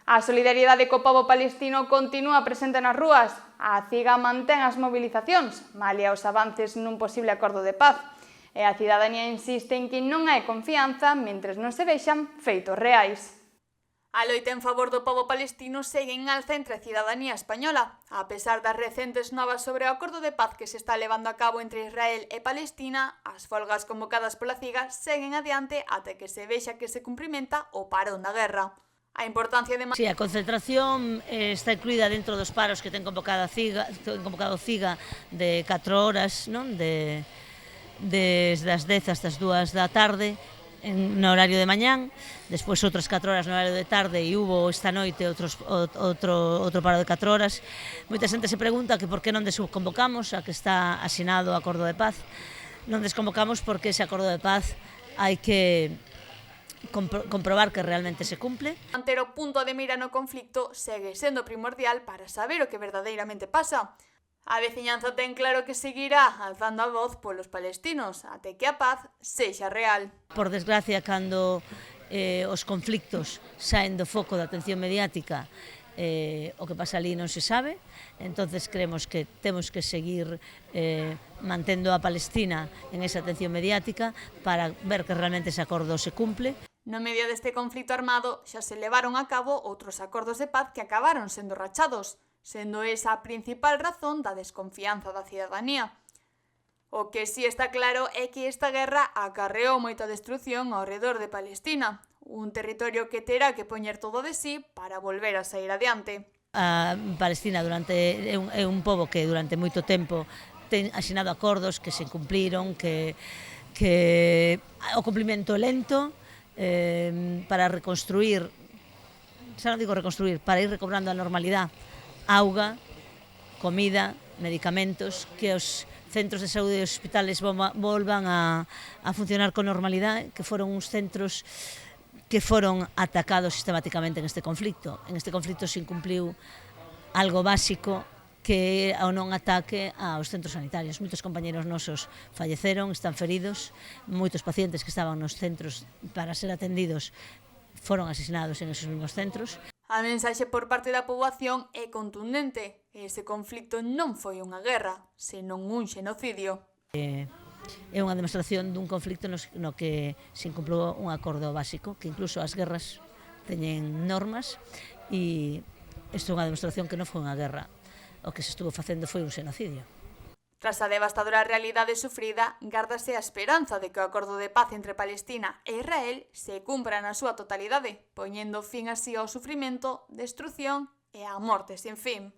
A solidariedade co pobo palestino continúa presente nas rúas. A CIGA mantén as mobilizacións, malia os avances nun posible acordo de paz. E a cidadanía insiste en que non hai confianza mentres non se vexan feitos reais. A loita en favor do pobo palestino segue en alza entre a cidadanía española. A pesar das recentes novas sobre o acordo de paz que se está levando a cabo entre Israel e Palestina, as folgas convocadas pola CIGA seguen adiante até que se vexa que se cumprimenta o parón da guerra. A importancia de... Sí, a concentración está incluída dentro dos paros que ten convocado a CIGA de 4 horas, non? Desde as 10 hasta as 2 da tarde, no horario de mañán, despois outras 4 horas no horario de tarde e hubo esta noite outro paro de 4 horas. Moita xente se pregunta que por que non desconvocamos a que está asinado o acordo de paz. Non desconvocamos porque ese acordo de paz hai que comprobar que realmente se cumple. Manter o punto de mira no conflicto segue sendo primordial para saber o que verdadeiramente pasa. A veciñanza ten claro que seguirá alzando a voz polos palestinos até que a paz sexa real. Por desgracia, cando os conflictos saen do foco da atención mediática, o que pasa ali non se sabe, entonces creemos que temos que seguir mantendo a Palestina en esa atención mediática para ver que realmente ese acordo se cumple. No medio deste conflito armado xa se levaron a cabo outros acordos de paz que acabaron sendo rachados, sendo esa a principal razón da desconfianza da cidadanía. O que si está claro é que esta guerra acarreou moita destrución ao redor de Palestina, un territorio que terá que poñer todo de sí para volver a sair adiante. A Palestina é un pobo que durante moito tempo ten asinado acordos que se cumpliron, que o cumplimento lento para reconstruir, xa non digo reconstruir, para ir recobrando a normalidade, auga, comida, medicamentos, que os centros de saúde e os hospitales volvan a funcionar con normalidade, que foron uns centros que foron atacados sistemáticamente en este conflicto. En este conflicto se incumpliu algo básico que ao non ataque aos centros sanitarios. Moitos compañeros nosos falleceron, están feridos, moitos pacientes que estaban nos centros para ser atendidos foron asesinados en esos mesmos centros. A mensaxe por parte da poboación é contundente. Ese conflicto non foi unha guerra, senón un xenocidio. É unha demostración dun conflicto no que se incumpliu un acordo básico, que incluso as guerras teñen normas, e isto é unha demostración que non foi unha guerra. O que se estuvo facendo foi un xenocidio. Tras a devastadora realidade sufrida, gárdase a esperanza de que o acordo de paz entre Palestina e Israel se cumpra na súa totalidade, poñendo fin así ao sufrimento, destrución e á morte sen fin.